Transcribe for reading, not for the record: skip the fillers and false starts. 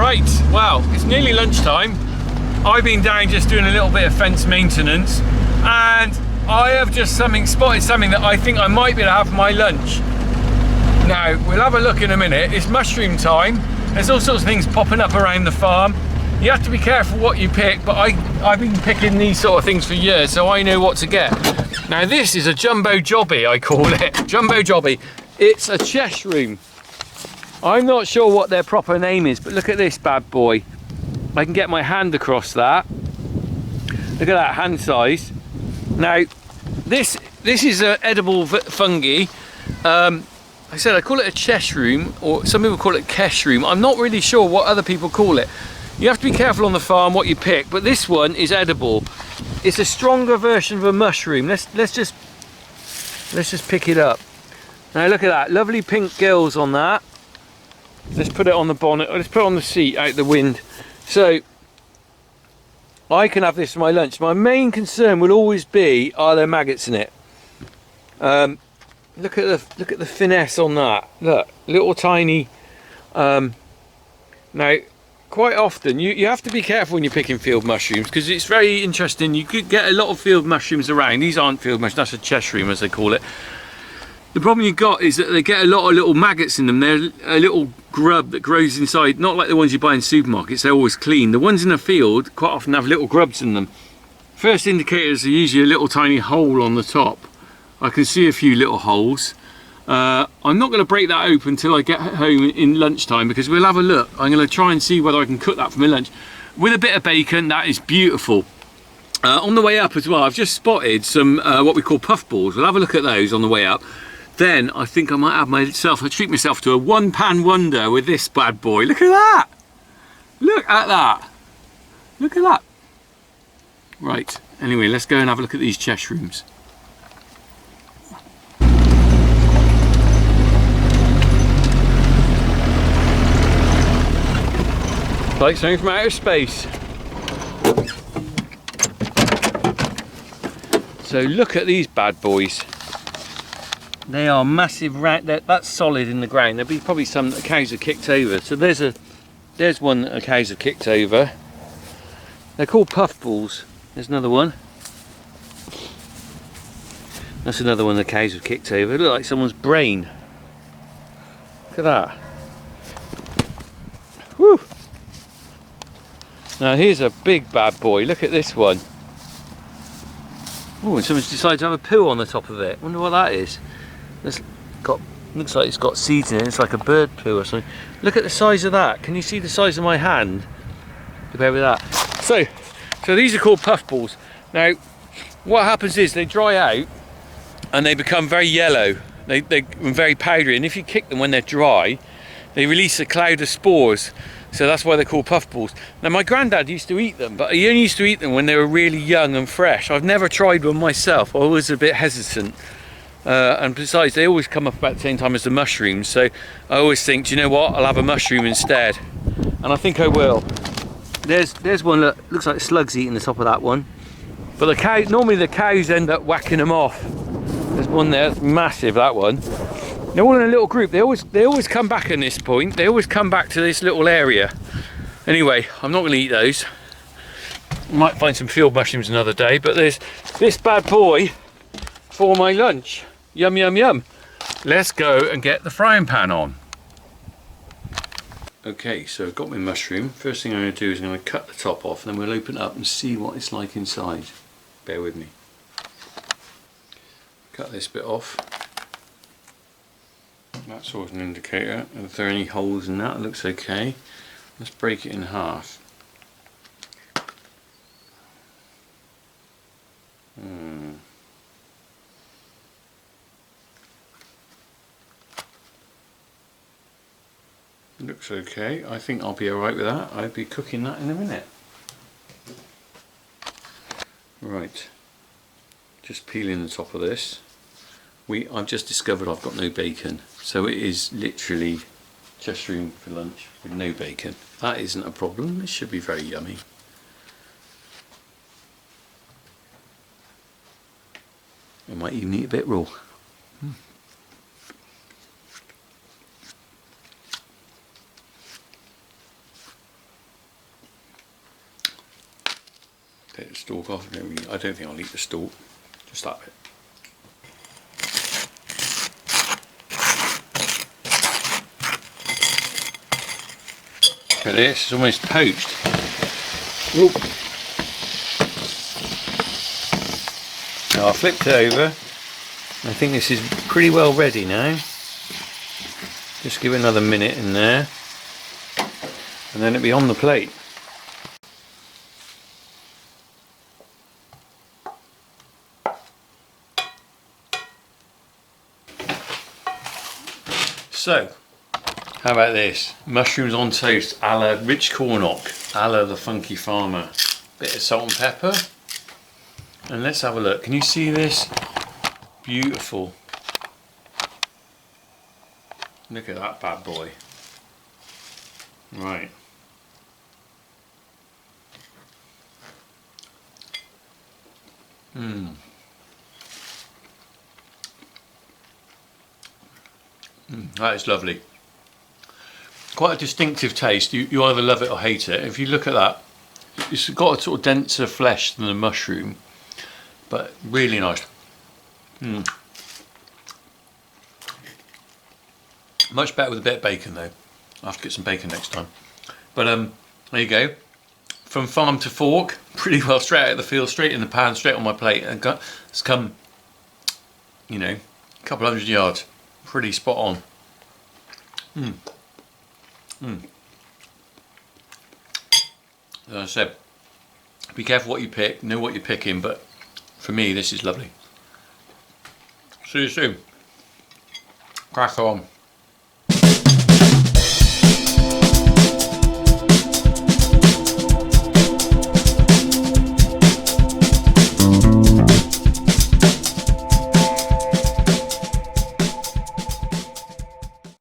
Right, well, it's nearly lunchtime. I've been down just doing a little bit of fence maintenance, and I have just spotted something that I think I might be able to have for my lunch. Now, we'll have a look in a minute. It's mushroom time. There's all sorts of things popping up around the farm. You have to be careful what you pick, but I've been picking these sort of things for years, so I know what to get. Now, this is a jumbo jobby, I call it. Jumbo jobby. It's a cheshroom. I'm not sure what their proper name is, but look at this bad boy. I can get my hand across that. Look at that hand size. Now, this is an edible fungi. I said I call it a cheshroom, or some people call it keshroom. I'm not really sure what other people call it. You have to be careful on the farm what you pick, but this one is edible. It's a stronger version of a mushroom. Let's just pick it up. Now look at that, lovely pink gills on that. Let's put it on the bonnet, let's put it on the seat out the wind. So I can have this for my lunch. My main concern will always be, are there maggots in it? Look at the finesse on that. Look, little tiny. Now, quite often you have to be careful when you're picking field mushrooms, because it's very interesting. You could get a lot of field mushrooms around. These aren't field mushrooms. That's a cheshroom, as they call it. The problem you've got is that they get a lot of little maggots in them. They're a little grub that grows inside, not like the ones you buy in supermarkets. They're always clean. The ones in the field quite often have little grubs in them. First indicators are usually a little tiny hole on the top. I can see a few little holes. I'm not going to break that open until I get home in lunchtime, because we'll have a look. I'm going to try and see whether I can cook that for my lunch with a bit of bacon. That is beautiful. On the way up as well, I've just spotted some what we call puffballs. We'll have a look at those on the way up. Then I think I might have treat myself to a one-pan wonder with this bad boy. Look at that! Look at that! Look at that! Right, anyway, let's go and have a look at these cheshrooms. Like something from outer space. So look at these bad boys. They are massive, that's solid in the ground. There'll be probably some that the cows have kicked over. So there's one that the cows have kicked over. They're called puffballs. There's another one. That's another one the cows have kicked over. It looks like someone's brain. Look at that. Whew. Now here's a big bad boy. Look at this one. Oh, and someone's decided to have a poo on the top of it. Wonder what that is. Looks like it's got seeds in it. It's like a bird poo or something. Look at the size of that. Can you see the size of my hand compared with that? So these are called puffballs. Now, what happens is they dry out and they become very yellow. They're very powdery, and if you kick them when they're dry, they release a cloud of spores. So that's why they're called puffballs. Now, my granddad used to eat them, but he only used to eat them when they were really young and fresh. I've never tried one myself. I was a bit hesitant. And besides, they always come up about the same time as the mushrooms, so I always think, do you know what, I'll have a mushroom instead, and I think I will. There's one that looks like slugs eating the top of that one, but normally the cows end up whacking them off. There's one there, that's massive, that one. They're all in a little group. They always come back at this point. They always come back to this little area. Anyway, I'm not going to eat those. Might find some field mushrooms another day, but there's this bad boy for my lunch. Yum, yum, yum. Let's go and get the frying pan on. Okay, so I've got my mushroom. First thing I'm going to do is I'm going to cut the top off, and then we'll open it up and see what it's like inside. Bear with me. Cut this bit off. That's always an indicator. If there are any holes in that, it looks okay. Let's break it in half. Looks okay. I think I'll be alright with that. I'll be cooking that in a minute. Right. Just peeling the top of this. I've just discovered I've got no bacon. So it is literally cheshroom for lunch with no bacon. That isn't a problem. This should be very yummy. I might even eat a bit raw. take the stalk off. I don't think I'll eat the stalk, just that bit. Look at this, it's almost poached. Oop. Now I flipped it over. I think this is pretty well ready now. Just give it another minute in there, and then it'll be on the plate. So, how about this? Mushrooms on toast a la Rich Cornock, a la the Funky Farmer. Bit of salt and pepper. And let's have a look. Can you see this? Beautiful. Look at that bad boy. Right. That is lovely. Quite a distinctive taste. You either love it or hate it. If you look at that, it's got a sort of denser flesh than the mushroom, but really nice. Much better with a bit of bacon though. I'll have to get some bacon next time. But there you go. From farm to fork, pretty well straight out of the field, straight in the pan, straight on my plate, and it's come, you know, a couple 100 yards. Pretty spot on. As I said, be careful what you pick, know what you're picking, but for me this is lovely. See you soon. Crack on.